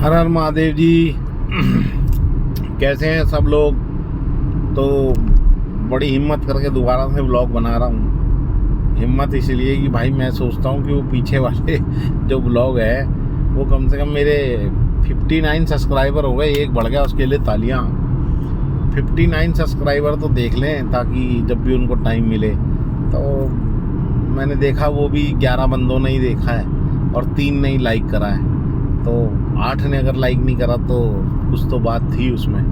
हर हर महादेव जी। कैसे हैं सब लोग। तो बड़ी हिम्मत करके दोबारा से व्लॉग बना रहा हूँ। हिम्मत इसलिए कि भाई मैं सोचता हूँ कि वो पीछे वाले जो व्लॉग है वो कम से कम मेरे 59 सब्सक्राइबर हो गए, एक बढ़ गया, उसके लिए तालियां। 59 सब्सक्राइबर तो देख लें, ताकि जब भी उनको टाइम मिले। तो मैंने देखा वो भी 11 बंदों ने ही देखा है और 3 ने ही लाइक करा है। तो 8 ने अगर लाइक नहीं करा तो कुछ तो बात थी उसमें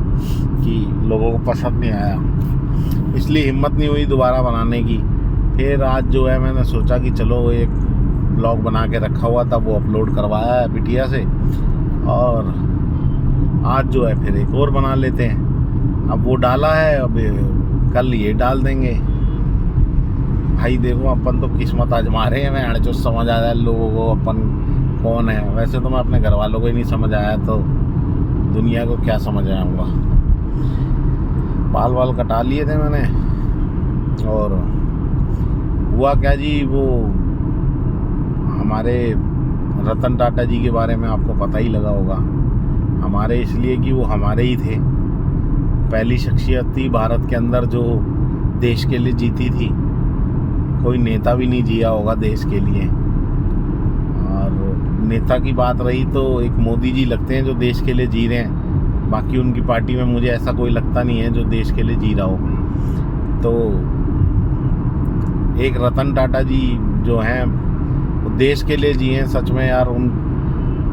कि लोगों को पसंद नहीं आया, इसलिए हिम्मत नहीं हुई दोबारा बनाने की। फिर आज जो है मैंने सोचा कि चलो एक ब्लॉग बना के रखा हुआ था वो अपलोड करवाया है बिटिया से, और आज जो है फिर एक और बना लेते हैं। अब वो डाला है, अब कल ये डाल देंगे। भाई देखो अपन तो किस्मत आजमा रहे हैं। मैं अड़चो समझ आ जाए लोगों को अपन कौन है। वैसे तो मैं अपने घर वालों को ही नहीं समझ आया तो दुनिया को क्या समझ आऊँगा। बाल वाल कटा लिए थे मैंने, और हुआ क्या जी, वो हमारे रतन टाटा जी के बारे में आपको पता ही लगा होगा। हमारे इसलिए कि वो हमारे ही थे। पहली शख्सियत थी भारत के अंदर जो देश के लिए जीती थी। कोई नेता भी नहीं जिया होगा देश के लिए। और नेता की बात रही तो एक मोदी जी लगते हैं जो देश के लिए जी रहे हैं। बाकी उनकी पार्टी में मुझे ऐसा कोई लगता नहीं है जो देश के लिए जी रहा हो। तो एक रतन टाटा जी जो हैं वो देश के लिए जी हैं सच में यार। उन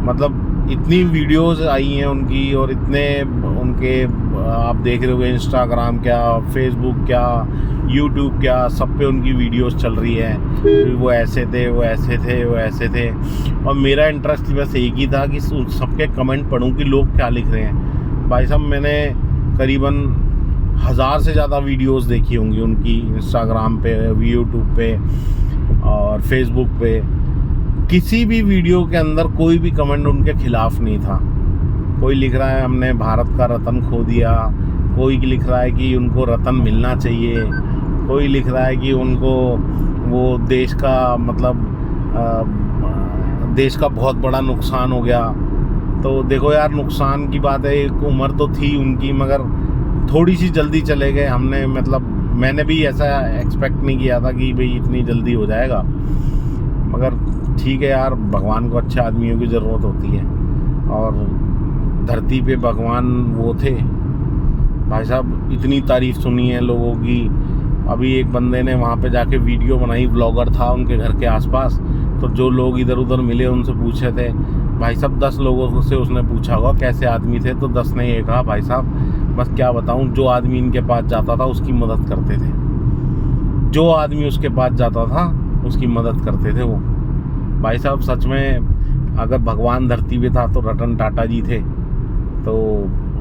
मतलब इतनी वीडियोस आई हैं उनकी, और इतने उनके आप देख रहे होंगे इंस्टाग्राम क्या, फेसबुक क्या, यूट्यूब क्या, सब पे उनकी वीडियोस चल रही है। वो ऐसे थे, वो ऐसे थे, वो ऐसे थे। और मेरा इंटरेस्ट बस एक ही था कि सबके कमेंट पढूं कि लोग क्या लिख रहे हैं। भाई साहब मैंने करीबन 1000 से ज़्यादा वीडियोस देखी होंगी उनकी, इंस्टाग्राम पे, यूट्यूब पे और फेसबुक पे। किसी भी वीडियो के अंदर कोई भी कमेंट उनके खिलाफ नहीं था। कोई लिख रहा है हमने भारत का रतन खो दिया, कोई लिख रहा है कि उनको रतन मिलना चाहिए, कोई लिख रहा है कि उनको वो देश का मतलब देश का बहुत बड़ा नुकसान हो गया। तो देखो यार, नुकसान की बात है, एक उम्र तो थी उनकी, मगर थोड़ी सी जल्दी चले गए। हमने मतलब मैंने भी ऐसा एक्सपेक्ट नहीं किया था कि भाई इतनी जल्दी हो जाएगा। मगर ठीक है यार, भगवान को अच्छे आदमियों की ज़रूरत होती है, और धरती पे भगवान वो थे। भाई साहब इतनी तारीफ़ सुनी है लोगों की। अभी एक बंदे ने वहाँ पे जाके वीडियो बनाई, ब्लॉगर था उनके घर के आसपास। तो जो लोग इधर उधर मिले उनसे पूछे थे। भाई साहब 10 लोगों से उसने पूछा होगा कैसे आदमी थे, तो 10 ने ये कहा भाई साहब बस क्या बताऊँ, जो आदमी इनके पास जाता था उसकी मदद करते थे। जो आदमी उसके पास जाता था उसकी मदद करते थे वो। भाई साहब सच में अगर भगवान धरती पे था तो रतन टाटा जी थे। तो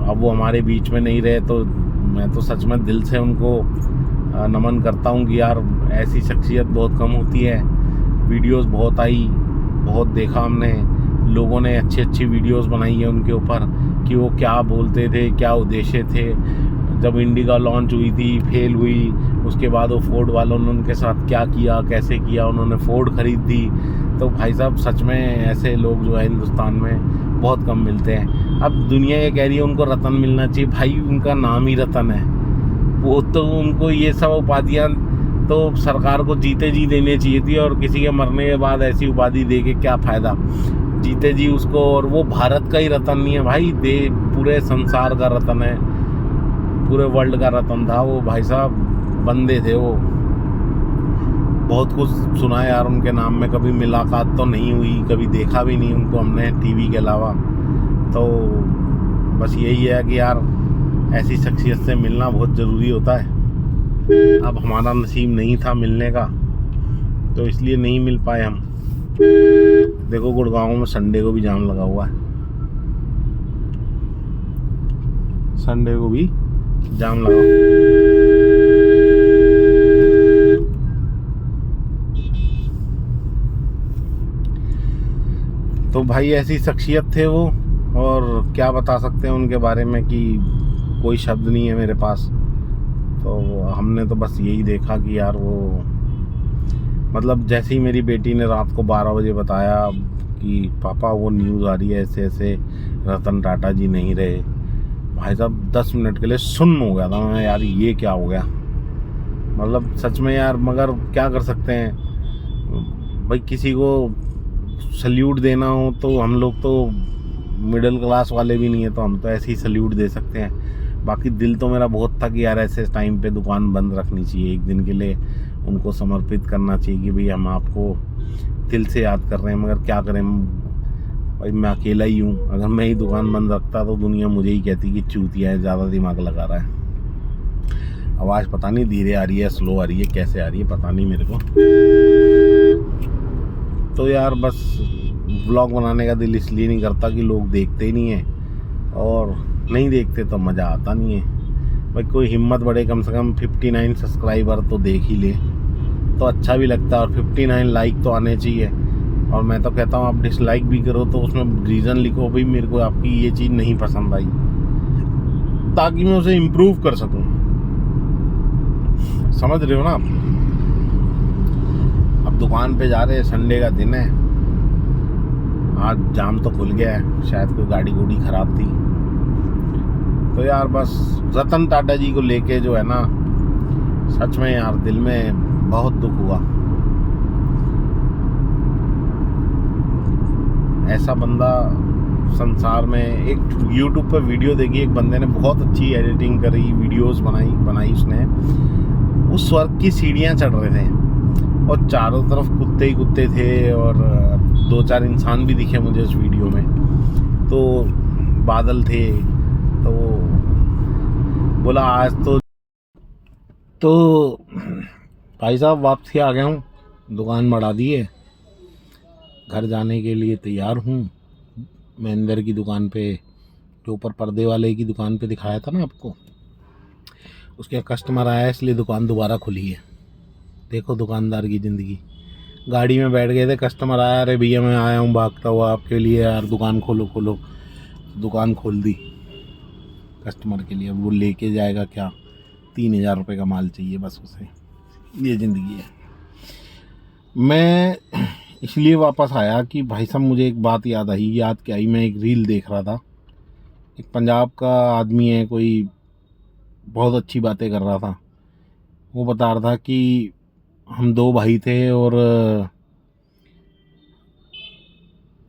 अब वो हमारे बीच में नहीं रहे, तो मैं तो सच में दिल से उनको नमन करता हूँ कि यार ऐसी शख्सियत बहुत कम होती है। वीडियोस बहुत आई, बहुत देखा हमने, लोगों ने अच्छी अच्छी वीडियोस बनाई है उनके ऊपर कि वो क्या बोलते थे, क्या उद्देश्य थे। जब इंडिका लॉन्च हुई थी, फेल हुई, उसके बाद वो फोर्ड वालों ने उनके साथ क्या किया, कैसे किया, उन्होंने फोर्ड खरीद दी। तो भाई साहब सच में ऐसे लोग जो है हिंदुस्तान में बहुत कम मिलते हैं। अब दुनिया ये कह रही है उनको रतन मिलना चाहिए। भाई उनका नाम ही रतन है। वो तो उनको ये सब उपाधियाँ तो सरकार को जीते जी देनी चाहिए थी, और किसी के मरने के बाद ऐसी उपाधि दे के क्या फ़ायदा। जीते जी उसको, और वो भारत का ही रतन नहीं है भाई, पूरे संसार का रतन है, पूरे वर्ल्ड का रतन था वो। भाई साहब बंदे थे वो। बहुत कुछ सुना है यार उनके नाम में, कभी मुलाकात तो नहीं हुई, कभी देखा भी नहीं उनको हमने टीवी के अलावा। तो बस यही है कि यार ऐसी शख्सियत से मिलना बहुत ज़रूरी होता है। अब हमारा नसीब नहीं था मिलने का, तो इसलिए नहीं मिल पाए हम। देखो गुड़गांव में संडे को भी जाम लगा हुआ है, संडे को भी जाम लगा। तो भाई ऐसी शख्सियत थे वो, और क्या बता सकते हैं उनके बारे में कि कोई शब्द नहीं है मेरे पास। तो हमने तो बस यही देखा कि यार वो मतलब जैसे ही मेरी बेटी ने रात को 12 बजे बताया कि पापा वो न्यूज़ आ रही है ऐसे ऐसे, रतन टाटा जी नहीं रहे। भाई साहब 10 मिनट के लिए सुन्न हो गया था मैं, यार ये क्या हो गया, मतलब सच में यार। मगर क्या कर सकते हैं भाई, किसी को सल्यूट देना हो तो हम लोग तो मिडिल क्लास वाले भी नहीं है, तो हम तो ऐसे ही सल्यूट दे सकते हैं। बाकी दिल तो मेरा बहुत था कि यार ऐसे टाइम पे दुकान बंद रखनी चाहिए, एक दिन के लिए उनको समर्पित करना चाहिए कि भाई हम आपको दिल से याद कर रहे हैं। मगर क्या करें भाई, मैं अकेला ही हूँ। अगर मैं ही दुकान बंद रखता तो दुनिया मुझे ही कहती कि चूतिया है, ज़्यादा दिमाग लगा रहा है। आवाज़ पता नहीं धीरे आ रही है, स्लो आ रही है, कैसे आ रही है पता नहीं मेरे को। तो यार बस व्लॉग बनाने का दिल इसलिए नहीं करता कि लोग देखते ही नहीं हैं, और नहीं देखते तो मज़ा आता नहीं है। भाई कोई हिम्मत बढ़े, कम से कम 59 सब्सक्राइबर तो देख ही ले तो अच्छा भी लगता है, और 59 लाइक तो आने चाहिए। और मैं तो कहता हूँ आप डिसलाइक भी करो तो उसमें रीज़न लिखो, भाई मेरे को आपकी ये चीज़ नहीं पसंद आई, ताकि मैं उसे इम्प्रूव कर सकूँ। समझ रहे हो ना आप। अब दुकान पे जा रहे हैं, संडे का दिन है, आज जाम तो खुल गया है, शायद कोई गाड़ी गुड़ी खराब थी। तो यार बस रतन टाटा जी को लेके जो है ना, सच में यार दिल में बहुत दुख हुआ। ऐसा बंदा संसार में, एक YouTube पर वीडियो देखी, एक बंदे ने बहुत अच्छी एडिटिंग करी, वीडियोस बनाई उसने। उस स्वर्ग की सीढ़ियाँ चढ़ रहे थे और चारों तरफ कुत्ते ही कुत्ते थे, और 2-4 इंसान भी दिखे मुझे उस वीडियो में। तो बादल थे, तो बोला आज तो भाई साहब वापसी आ गया हूँ, दुकान बढ़ा दी है, घर जाने के लिए तैयार हूँ। महेंद्र की दुकान पे, जो ऊपर पर्दे वाले की दुकान पे दिखाया था ना आपको, उसके कस्टमर आया इसलिए दुकान दोबारा खुली है। देखो दुकानदार की ज़िंदगी। गाड़ी में बैठ गए थे, कस्टमर आया, अरे भैया मैं आया हूँ भागता हुआ आपके लिए, यार दुकान खोलो खोलो। दुकान खोल दी कस्टमर के लिए। अब वो लेके जाएगा क्या, 3000 रुपये का माल चाहिए बस उसे। ये ज़िंदगी है। मैं इसलिए वापस आया कि भाई साहब मुझे एक बात याद क्या आई, मैं एक रील देख रहा था, एक पंजाब का आदमी है कोई, बहुत अच्छी बातें कर रहा था। वो बता रहा था कि हम 2 भाई थे और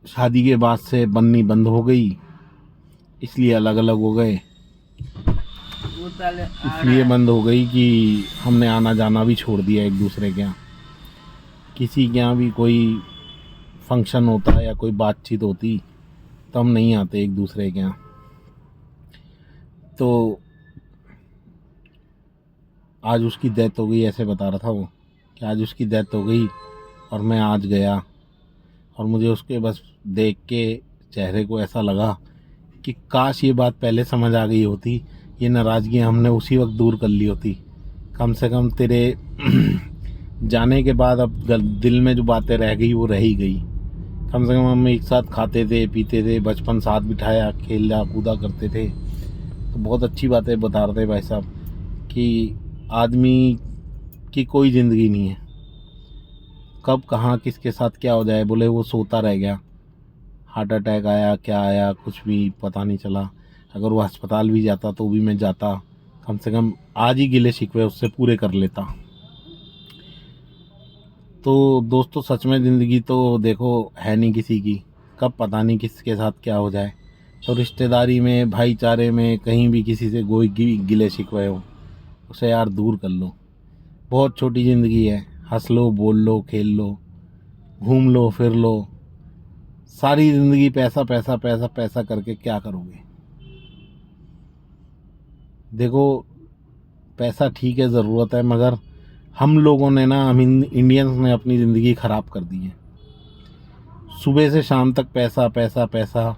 शादी के बाद से बननी बंद हो गई, इसलिए अलग अलग हो गए। इसलिए बंद हो गई कि हमने आना जाना भी छोड़ दिया एक दूसरे के यहाँ। किसी के यहाँ भी कोई फंक्शन होता है या कोई बातचीत होती तो हम नहीं आते एक दूसरे के यहाँ। तो आज उसकी डेथ हो गई, ऐसे बता रहा था वो कि आज उसकी डेथ हो गई और मैं आज गया, और मुझे उसके बस देख के चेहरे को ऐसा लगा कि काश ये बात पहले समझ आ गई होती, ये नाराज़गी हमने उसी वक्त दूर कर ली होती। कम से कम तेरे जाने के बाद अब दिल में जो बातें रह गई वो रह ही गई। कम से कम हम एक साथ खाते थे, पीते थे, बचपन साथ बिठाया, खेला कूदा करते थे। तो बहुत अच्छी बातें बता रहे थे भाई साहब कि आदमी की कोई ज़िंदगी नहीं है, कब कहाँ किसके साथ क्या हो जाए। बोले वो सोता रह गया, हार्ट अटैक आया, क्या आया कुछ भी पता नहीं चला। अगर वो अस्पताल भी जाता तो भी मैं जाता, कम से कम आज ही गिले शिकवे उससे पूरे कर लेता। तो दोस्तों सच में ज़िंदगी तो देखो है नहीं किसी की, कब पता नहीं किसके साथ क्या हो जाए। तो रिश्तेदारी में, भाईचारे में, कहीं भी किसी से कोई गिले शिकवे हो, उसे यार दूर कर लो। बहुत छोटी ज़िंदगी है, हंस लो, बोल लो, खेल लो, घूम लो, फिर लो। सारी ज़िंदगी पैसा पैसा पैसा पैसा करके क्या करोगे। देखो पैसा ठीक है, ज़रूरत है, मगर हम लोगों ने ना, हम इंडियंस ने अपनी ज़िंदगी ख़राब कर दी है। सुबह से शाम तक पैसा पैसा पैसा।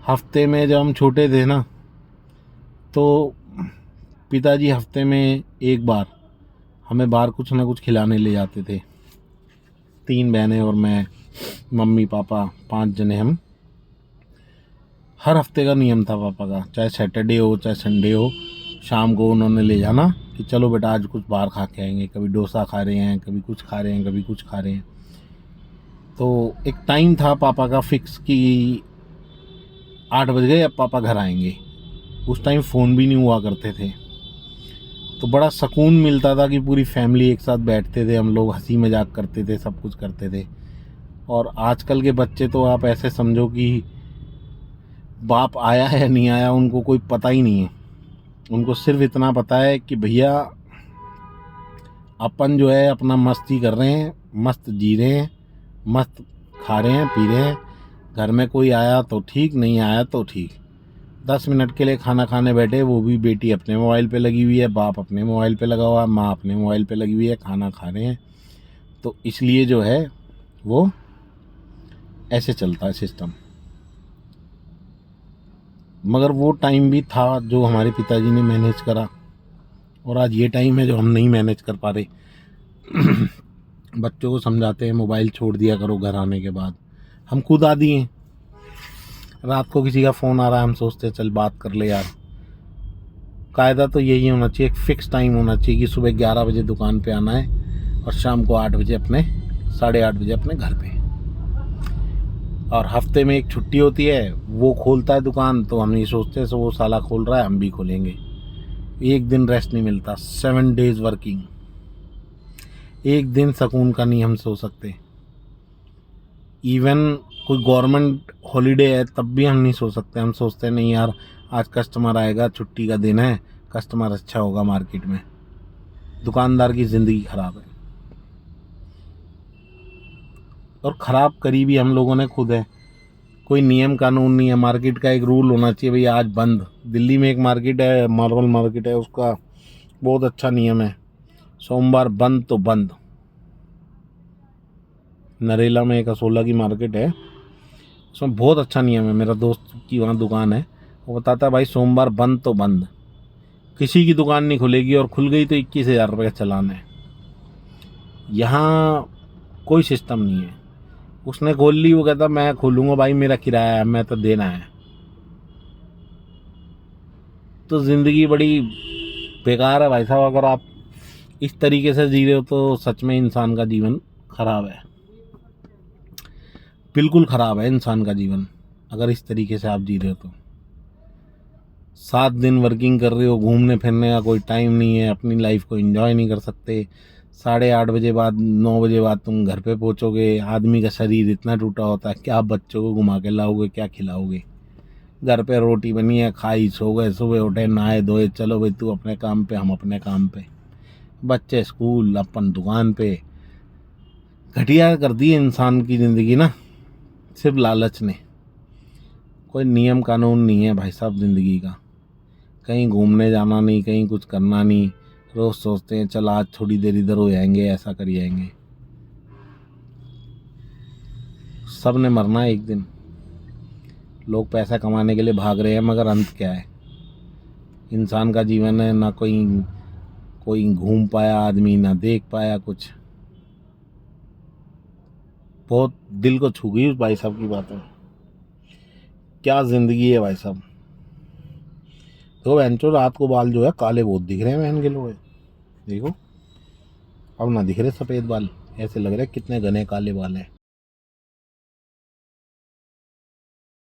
हफ्ते में जब हम छोटे थे ना, तो पिताजी हफ्ते में एक बार हमें बाहर कुछ ना कुछ खिलाने ले जाते थे। 3 बहनें और मैं, मम्मी पापा, 5 जने हम। हर हफ्ते का नियम था पापा का, चाहे सैटरडे हो चाहे संडे हो, शाम को उन्होंने ले जाना कि चलो बेटा आज कुछ बाहर खा के आएंगे। कभी डोसा खा रहे हैं, कभी कुछ खा रहे हैं, कभी कुछ खा रहे हैं। तो एक टाइम था पापा का फिक्स कि 8 बज गए अब पापा घर आएंगे। उस टाइम फ़ोन भी नहीं हुआ करते थे, तो बड़ा सुकून मिलता था कि पूरी फैमिली एक साथ बैठते थे, हम लोग हंसी मजाक करते थे, सब कुछ करते थे। और आजकल के बच्चे तो आप ऐसे समझो कि बाप आया है या नहीं आया उनको कोई पता ही नहीं है। उनको सिर्फ इतना पता है कि भैया अपन जो है अपना मस्ती कर रहे हैं, मस्त जी रहे हैं, मस्त खा रहे हैं, पी रहे हैं। घर में कोई आया तो ठीक, नहीं आया तो ठीक। 10 मिनट के लिए खाना खाने बैठे, वो भी बेटी अपने मोबाइल पे लगी हुई है, बाप अपने मोबाइल पे लगा हुआ है, माँ अपने मोबाइल पे लगी हुई है, खाना खा रहे हैं। तो इसलिए जो है वो ऐसे चलता है सिस्टम। मगर वो टाइम भी था जो हमारे पिताजी ने मैनेज करा, और आज ये टाइम है जो हम नहीं मैनेज कर पा रहे। बच्चों को समझाते हैं मोबाइल छोड़ दिया करो घर आने के बाद, हम खुद आदी हैं। रात को किसी का फ़ोन आ रहा है, हम सोचते हैं चल बात कर ले यार। कायदा तो यही होना चाहिए, एक फ़िक्स टाइम होना चाहिए कि सुबह 11 बजे दुकान पे आना है और शाम को 8 बजे अपने 8:30 बजे अपने घर पे। और हफ्ते में एक छुट्टी होती है, वो खोलता है दुकान तो हम ये सोचते हैं सो वो साला खोल रहा है हम भी खोलेंगे। एक दिन रेस्ट नहीं मिलता, 7 डेज़ वर्किंग। एक दिन सुकून का नहीं हम सो सकते। इवन कोई गवर्नमेंट हॉलीडे है तब भी हम नहीं सो सकते। हम सोचते हैं नहीं यार आज कस्टमर आएगा, छुट्टी का दिन है, कस्टमर अच्छा होगा मार्केट में। दुकानदार की ज़िंदगी ख़राब है, और ख़राब करी भी हम लोगों ने खुद है। कोई नियम कानून नहीं है। मार्केट का एक रूल होना चाहिए, भैया आज बंद। दिल्ली में एक मार्केट है, मार्बल मार्केट है, उसका बहुत अच्छा नियम है, सोमवार बंद तो बंद। नरेला में एक असोला की मार्केट है, उसमें बहुत अच्छा नियम है। मेरा दोस्त की वहाँ दुकान है, वो बताता है भाई सोमवार बंद तो बंद, किसी की दुकान नहीं खुलेगी, और खुल गई तो 21,000 रुपये का चालान है। यहाँ कोई सिस्टम नहीं है। उसने खोल ली, वो कहता मैं खोलूँगा भाई, मेरा किराया है, मैं तो देना है। तो ज़िंदगी बड़ी बेकार है भाई साहब। अगर आप इस तरीके से जी रहे हो तो सच में इंसान का जीवन खराब है, बिल्कुल ख़राब है इंसान का जीवन। अगर इस तरीके से आप जी रहे हो तो 7 दिन वर्किंग कर रहे हो, घूमने फिरने का कोई टाइम नहीं है, अपनी लाइफ को एंजॉय नहीं कर सकते। 8:30 बजे बाद 9 बजे बाद तुम घर पे पहुंचोगे। आदमी का शरीर इतना टूटा होता है, क्या बच्चों को घुमा के लाओगे, क्या खिलाओगे। घर पे रोटी बनी है, खाई, सो गए, सुबह उठे, नहाए धोए, चलो भाई तू अपने काम पे, हम अपने काम पे, बच्चे स्कूल, अपन दुकान पे। घटिया कर दी इंसान की ज़िंदगी ना, सिर्फ लालच ने। कोई नियम कानून नहीं है भाई साहब ज़िंदगी का। कहीं घूमने जाना नहीं, कहीं कुछ करना नहीं। रोज़ सोचते हैं चल आज थोड़ी देर इधर हो जाएंगे, ऐसा कर जाएंगे। सब ने मरना है एक दिन। लोग पैसा कमाने के लिए भाग रहे हैं, मगर अंत क्या है। इंसान का जीवन है, ना कोई घूम पाया आदमी, ना देख पाया कुछ। बहुत दिल को छू गई उस भाई साहब की बातें। क्या ज़िंदगी है भाई साहब। तो बहनचोद रात को बाल जो है काले बहुत दिख रहे हैं बहन के लोग। देखो अब ना दिख रहे सफ़ेद बाल, ऐसे लग रहे कितने घने काले बाल हैं।